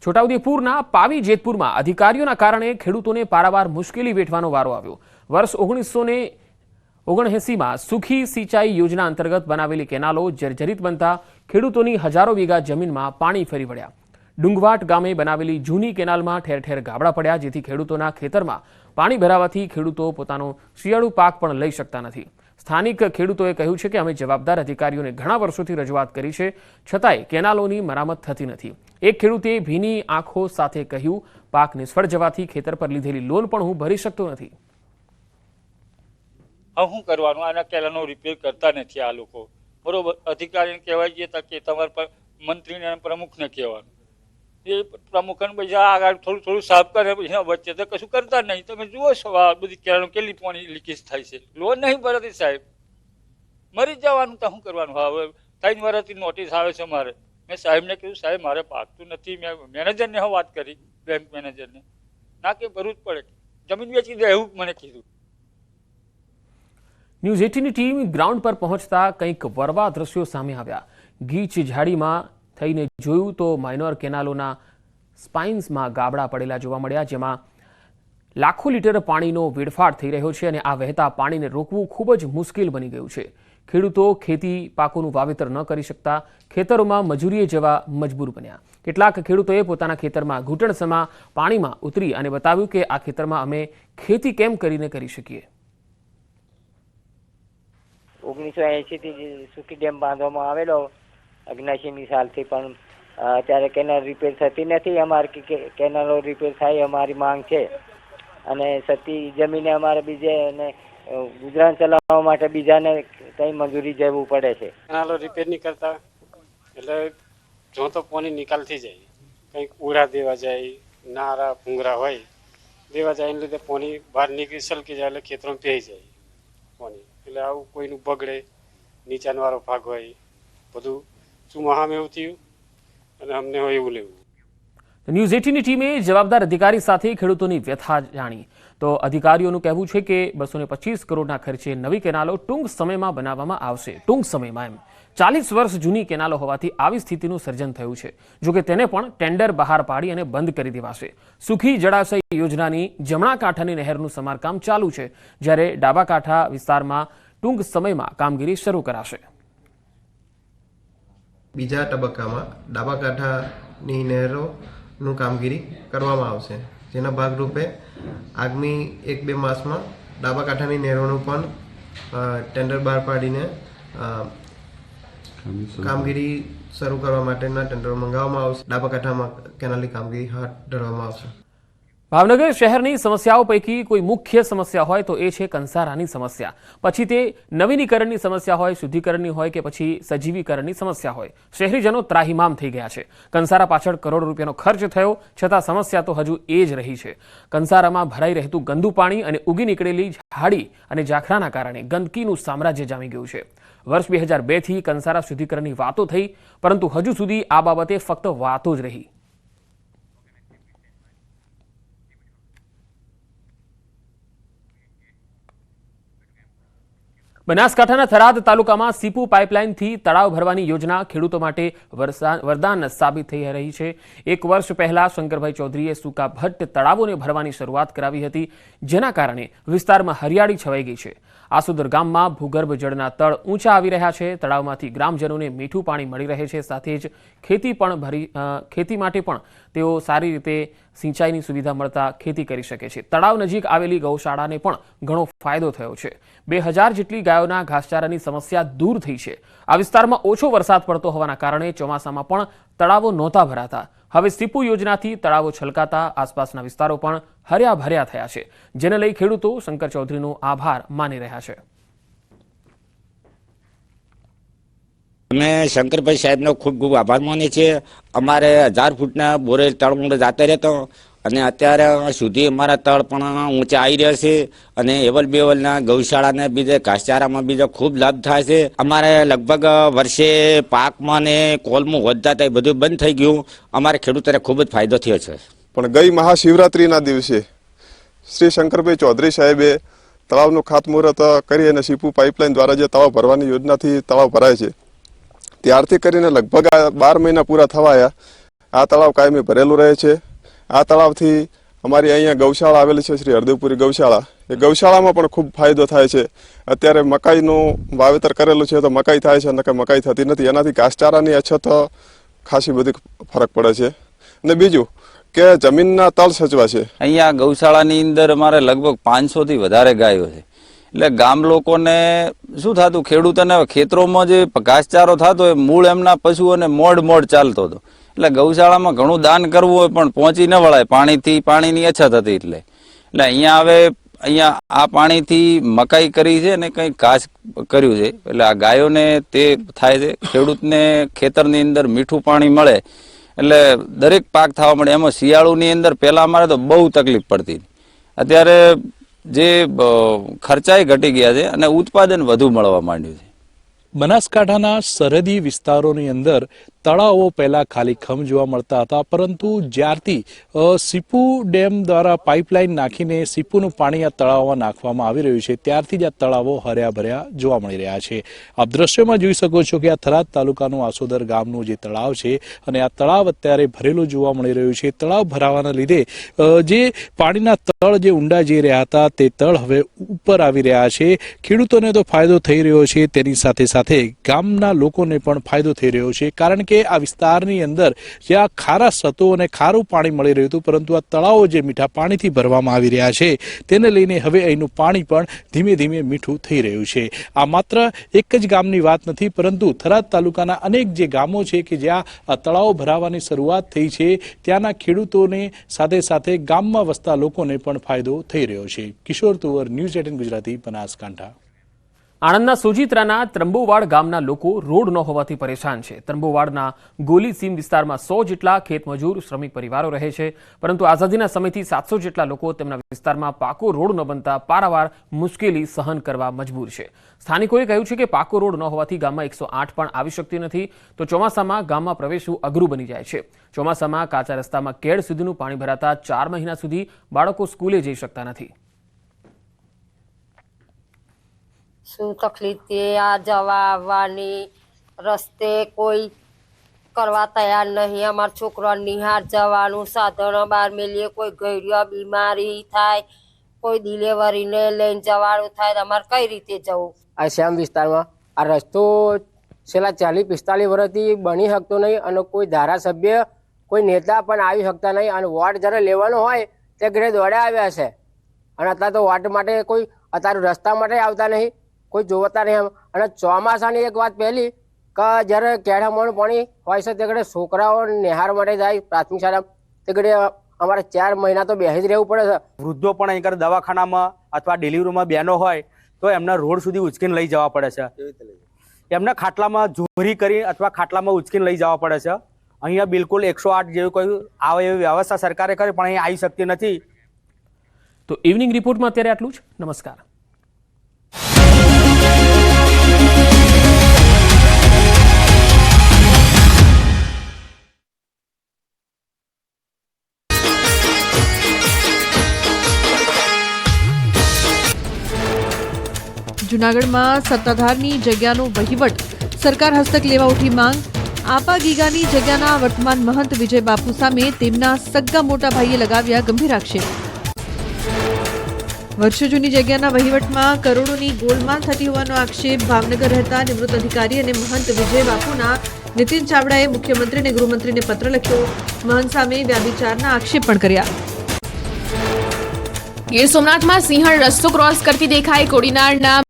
છોટાઉદેપુરના પાવી જેતપુરમાં અધિકારીઓના કારણે ખેડૂતોને પારાવાર મુશ્કેલી વેઠવાનો વારો આવ્યો। વર્ષ 1979માં સુખી સિંચાઈ યોજના અંતર્ગત બનાવેલી કેનાલો જર્જરિત બનતા ખેડૂતોની હજારો વીઘા જમીનમાં પાણી ફરી વળ્યા। ડુંગવાટ ગામે બનાવેલી જૂની કેનાલમાં ઠેર ઠેર ગાબડા પડ્યા, જેથી ખેડૂતોના ખેતરમાં પાણી ભરાવાથી ખેડૂતો પોતાનો શિયાળુ પાક પણ લઈ શકતા નથી। સ્થાનિક ખેડૂતોએ કહ્યું છે કે અમે જવાબદાર અધિકારીઓને ઘણા વર્ષોથી રજૂઆત કરી છે, છતાંય કેનાલોની મરામત થતી નથી। એક ખેડૂતે ભીની આંખો સાથે કહ્યું, પાક નિષ્ફળ જવાથી ખેતર પર લીધેલી લોન પણ હું ભરી શકતો નથી। શું કરવાનું? આના કેનાલનો રિપેર કરતા નથી આ લોકો, બરોબર। અધિકારીને કહેવાય છે કે તમારા મંત્રીને પ્રમુખને કહેવાનું, એ પ્રમુખને પૈસા આગળ થોડું થોડું સાફ કરે, પછી વચ્ચે તો કશું કરતા નહીં। તમે જુઓ છો આ બધી કેનાલો કેટલી પાણી લીકેજ થાય છે, લોન નહીં ભરાતી સાહેબ, મરી જવાનું તો શું કરવાનું? હવે 3 વર્ષથી નોટિસ આવે છે મારે। મેં સાહેબને કીધું, સાહેબ મારે પાકતું નથી। મેં મેનેજરને વાત કરી, બેંક મેનેજરને, ના કે ભરવું જ પડે, જમીન વેચી દે એવું મને કીધું। ન્યૂઝ 18ની ટીમ ગ્રાઉન્ડ પર પહોંચતા કંઈક વરવા દ્રશ્યો સામે આવ્યા। ગીચ ઝાડીમાં થઈને જોયું તો માઇનોર કેનાલોના સ્પાઇન્સમાં ગાબડા પડેલા જોવા મળ્યા, જેમાં લાખો લીટર પાણીનો વેડફાટ થઈ રહ્યો છે અને આ વહેતા પાણીને રોકવું ખૂબ જ મુશ્કેલ બની ગયું છે। ખેડૂતો ખેતી પાકોનું વાવેતર ન કરી શકતા ખેતરોમાં મજૂરીએ જવા મજબૂર બન્યા। કેટલાક ખેડૂતોએ પોતાના ખેતરમાં ઘૂંટણસમા પાણીમાં ઉતરી અને બતાવ્યું કે આ ખેતરમાં અમે ખેતી કેમ કરીને કરી શકીએ। 1980થી સુખી ડેમ બાંધવામાં આવેલો 79મી સાલથી, પણ અત્યારે કેનાલ રિપેર થતી નથી। અમારી કેનાલો રિપેર થાય અમારી માંગ છે, અને સતી જમીને અમારે બીજે અને ગુજરાન ચલાવવા માટે બીજાને કંઈ મજૂરી જવું પડે છે। કેનાલો રિપેર નહીં કરતા એટલે જો તો પાણી નિકાલ થઈ જાય, કંઈક ઉડા દેવા જાય, નારા ભૂંગરા હોય દેવા જાય, એને લીધે પાણી બહાર નીકળી સલકી જાય એટલે ખેતરમાં પહેરી જાય પાણી, એટલે આવું કોઈનું બગડે, નીચાણવાળો ભાગ હોય બધું ચોમાસામાં એવું થયું અને અમને હોય એવું લેવું। ન્યૂઝ 18ની ટીમે જવાબદાર અધિકારી સાથે ખેડૂતોની વ્યથા જાણી તો અધિકારીઓનું કહેવું છે કે 225 કરોડના ખર્ચે નવી કેનાલો ટૂંક સમયમાં બનાવવામાં આવશે। ટૂંક સમયમાં એમ 40 વર્ષ જૂની કેનાલો હોવાથી આવી સ્થિતિનું સર્જન થયું છે। જોકે તેને પણ ટેન્ડર બહાર પાડી અને બંધ કરી દેવાશે। સુખી જળાશય યોજનાની જમણા કાંઠાની નહેરનું સમારકામ ચાલુ છે, જ્યારે ડાબા કાંઠા વિસ્તારમાં ટૂંક સમયમાં કામગીરી શરૂ કરાશે। બીજા તબક્કામાં ડાબા કાંઠાની નહેરોનું કામગીરી કરવામાં આવશે, જેના ભાગરૂપે આગામી 1-2 માસમાં ડાબા કાંઠાની નહેરોનું પણ ટેન્ડર બહાર પાડીને કામગીરી શરૂ કરવા માટેના ટેન્ડરો મંગાવવામાં આવશે। ડાબા કાંઠામાં કેનાલની કામગીરી હાથ ધરવામાં આવશે। ભાવનગર શહેરની સમસ્યાઓ પૈકી કોઈ મુખ્ય સમસ્યા હોય તો એ છે કંસારાની સમસ્યા। પછી તે નવીનીકરણની સમસ્યા હોય, શુદ્ધિકરણની હોય કે પછી સજીવીકરણની સમસ્યા હોય, શહેરીજનો ત્રાહિમામ થઈ ગયા છે। કંસારા પાછળ કરોડો રૂપિયાનો ખર્ચ થયો, છતાં સમસ્યા તો હજુ એ જ રહી છે। કંસારામાં ભરાઈ રહેતું ગંદુ પાણી અને ઉગી નીકળેલી ઝાડી અને ઝાખરાના કારણે ગંદકીનું સામ્રાજ્ય જામી ગયું છે। વર્ષ 2002થી કંસારા શુદ્ધિકરણની વાતો થઈ, પરંતુ હજુ સુધી આ બાબતે ફક્ત વાતો જ રહી। બનાસકાંઠાના થરાદ તાલુકામાં સીપુ પાઇપલાઇનથી તળાવ ભરવાની યોજના ખેડૂતો માટે વરદાન સાબિત થઈ રહી છે। 1 વર્ષ પહેલા શંકરભાઈ ચૌધરીએ સૂકા ભટ્ટ તળાવોને ભરવાની શરૂઆત કરાવી હતી, જેના કારણે વિસ્તારમાં હરિયાળી છવાઈ ગઈ છે। આસુદર ગામમાં ભૂગર્ભ જળના તળ ઊંચા આવી રહ્યા છે। તળાવમાંથી ગ્રામજનોને મીઠું પાણી મળી રહે છે, સાથે જ ખેતી માટે પણ તેઓ સારી રીતે સિંચાઈની સુવિધા મળતા ખેતી કરી શકે છે। તળાવ નજીક આવેલી ગૌશાળાને પણ ઘણો ફાયદો થયો છે। 2000 જેટલી ગાયોના ઘાસચારાની સમસ્યા દૂર થઈ છે। આ વિસ્તારમાં ઓછો વરસાદ પડતો હોવાના કારણે ચોમાસામાં પણ તળાવો નહોતા ભરાતા। હવે સીપુ યોજનાથી તળાવો છલકાતા આસપાસના વિસ્તારો પણ હર્યા ભર્યા થયા છે, જેને લઈ ખેડૂતો શંકર ચૌધરીનો આભાર માની રહ્યા છે। અમે શંકરભાઈ સાહેબનો ખૂબ ખૂબ આભાર માનીએ છીએ। અમારે 1000 ફૂટના બોરેલ તળ જાતે રહેતો અને અત્યારે સુધી અમારા તળ પણ ઊંચા આવી રહ્યા છે, અને એવલ બેવલના ગૌશાળાને બીજે ઘાસચારામાં બીજો ખૂબ લાભ થાય છે। અમારે લગભગ વર્ષે પાકમાં ને કોલમાં વધતા થાય બધું બંધ થઈ ગયું, અમારે ખેડૂતોને ખૂબ જ ફાયદો થયો છે। પણ ગઈ મહાશિવરાત્રિના દિવસે શ્રી શંકરભાઈ ચૌધરી સાહેબે તળાવનું ખાતમુહૂર્ત કરી અને સીપુ પાઇપલાઇન દ્વારા જે તળાવ ભરવાની યોજનાથી તળાવ ભરાય છે, ત્યારથી કરીને લગભગ 12 મહિના પૂરા થવાયા આ તળાવ કાયમી ભરેલું રહે છે. આ તળાવથી અમારી અહીંયા ગૌશાળા આવેલી છે, શ્રી હરદેવપુરી ગૌશાળા. એ ગૌશાળામાં પણ ખૂબ ફાયદો થાય છે. અત્યારે મકાઈનું વાવેતર કરેલું છે તો મકાઈ થાય છે, નકર મકાઈ થતી નથી. એનાથી ઘાસચારાની અછત ખાસી બધી ફરક પડે છે. અને બીજું કે જમીનના તળ સચવા છે. અહીંયા ગૌશાળાની અંદર અમારે લગભગ 500 થી વધારે ગાયો છે. એટલે ગામ લોકોને શું થતું, ખેડૂતોને ખેતરોમાં જે ઘાસચારો થતો એ મૂળ એમના પશુઓને મોડ ચાલતો હતો. એટલે ગૌશાળામાં ઘણું દાન કરવું હોય પણ પહોંચી ન વળાય, પાણીની અછત હતી. એટલે અહીંયા હવે આ પાણીથી મકાઈ કરી છે અને કંઈક ઘાસ કર્યું છે. એટલે આ ગાયોને તે થાય છે. ખેડૂતને ખેતરની અંદર મીઠું પાણી મળે એટલે દરેક પાક થવા મળે. એમાં શિયાળુની અંદર પહેલા અમારે તો બહુ તકલીફ પડતી. અત્યારે જે ખર્ચાએ ઘટી ગયા છે અને ઉત્પાદન વધુ મળવા માંડ્યું છે. બનાસકાંઠાના સરહદી વિસ્તારોની અંદર તળાવો પહેલા ખાલીખમ જોવા મળતા હતા, પરંતુ જ્યારથી સીપુ ડેમ દ્વારા પાઇપલાઇન નાખીને સીપુનું પાણી આ તળાવમાં નાખવામાં આવી રહ્યું છે, ત્યારથી જ આ તળાવો હર્યા ભર્યા જોવા મળી રહ્યા છે. આપ દ્રશ્યમાં જોઈ શકો છો કે આ થરાદ તાલુકાનું આસોદર ગામનું જે તળાવ છે અને આ તળાવ અત્યારે ભરેલું જોવા મળી રહ્યું છે. તળાવ ભરાવાના લીધે જે પાણીના તળ જે ઊંડા જઈ રહ્યા હતા તે તળ હવે ઉપર આવી રહ્યા છે. ખેડૂતોને તો ફાયદો થઈ રહ્યો છે, તેની સાથે સાથે ગામના લોકોને પણ ફાયદો થઈ રહ્યો છે. કારણ કે આ વિસ્તારની અંદર જ્યાં ખારા સતો અને ખારું પાણી મળી રહ્યું હતું, પરંતુ આ તળાવો જે મીઠા પાણીથી ભરવામાં આવી રહ્યા છે તેને લઈને હવે અહીંનું પાણી પણ ધીમે ધીમે મીઠું થઈ રહ્યું છે. આ માત્ર એક જ ગામની વાત નથી, પરંતુ થરાદ તાલુકાના અનેક જે ગામો છે કે જ્યાં આ તળાવો ભરાવાની શરૂઆત થઈ છે, ત્યાંના ખેડૂતોને સાથે સાથે ગામમાં વસતા લોકોને પણ ફાયદો થઈ રહ્યો છે. કિશોર તુવર, ન્યૂઝ 18 ગુજરાતી, બનાસકાંઠા. આણંદના સોજિત્રાના ત્રંબોવાડ ગામના લોકો રોડ ન હોવાથી પરેશાન છે. ત્રંબોવાડના ગોલી સીમ વિસ્તારમાં 100 જેટલા ખેતમજૂર શ્રમિક પરિવારો રહે છે, પરંતુ આઝાદીના સમયથી 700 જેટલા લોકો તેમના વિસ્તારમાં પાકો રોડ ન બનતા પારાવાર મુશ્કેલી સહન કરવા મજબૂર છે. સ્થાનિકોએ કહ્યું છે કે પાકો રોડ ન હોવાથી ગામમાં 108 પણ આવી શકતી નથી, તો ચોમાસામાં ગામમાં પ્રવેશવું અઘરું બની જાય છે. ચોમાસામાં કાચા રસ્તામાં કેળ સુધીનું પાણી ભરાતા 4 મહિના સુધી બાળકો સ્કૂલે જઈ શકતા નથી. શું તકલીફ છે આ જવા આવવાની, રસ્તે કોઈ કરવા તૈયાર નહીં. અમારા છોકરા નિહાર જવાનું સાધનો બહાર મેલીએ, કોઈ ગઈડિયા બીમારી થાય, કોઈ ડિલિવરીને લઈને જવાનું થાય, અમારે કઈ રીતે જવું? આ શ્યામ વિસ્તારમાં આ રસ્તો છેલ્લા 40-45 વર્ષથી બની શકતો નહીં અને કોઈ ધારાસભ્ય કોઈ નેતા પણ આવી શકતા નહીં. અને વોટ જ્યારે લેવાનો હોય તે ઘરે દોડ્યા આવ્યા છે અને અત્યારે તો વોટ માટે કોઈ અત્યારે રસ્તા માટે આવતા નહીં, કોઈ જોવતા નહીં. અને ચોમાસાની એક વાત પહેલી કે જ્યારે કેળામાં પાણી હોય છે તે ઘડે છોકરાઓ નિહાર માટે જાય પ્રાથમિક શાળા, તે ઘડે અમારે 4 મહિના તો બેસી જ રહેવું પડે છે. વૃદ્ધો પણ અહીં દવાખાનામાં અથવા ડિલિવરીમાં બહેનો હોય તો એમના રોડ સુધી ઉચકીને લઈ જવા પડે છે. એમને ખાટલામાં જોરી કરી અથવા ખાટલામાં ઉચકીને લઈ જવા પડે છે. અહીંયા બિલકુલ 108 જેવી કોઈ આવે એવી વ્યવસ્થા સરકારે કરી પણ અહીં આવી શકતી નથી. તો ઇવનિંગ રિપોર્ટમાં અત્યારે આટલું જ. નમસ્કાર. જૂનાગઢમાં સત્તાધારની જગ્યાનો વહીવટ સરકાર હસ્તક લેવા ઉઠી માંગ. આપા ગીગાની જગ્યાના વર્તમાન મહંત વિજય બાપુ સામે તેમના સગ્ગા મોટા ભાઈએ લગાવ્યા ગંભીર આક્ષેપ. વર્ષો જૂની જગ્યાના વહીવટમાં કરોડોની ગોલમાલ થતી હોવાનો આક્ષેપ. ભાવનગર રહેતા નિવૃત્ત અધિકારી અને મહંત વિજય બાપુના નીતિન ચાવડાએ મુખ્યમંત્રી અને ગૃહમંત્રીને પત્ર લખ્યો. મહંત સામે વ્યાભિચારના આક્ષેપ પણ કર્યા. ગીર સોમનાથમાં સિંહણ રસ્તો ક્રોસ કરતી દેખાઈ. કોડીનારના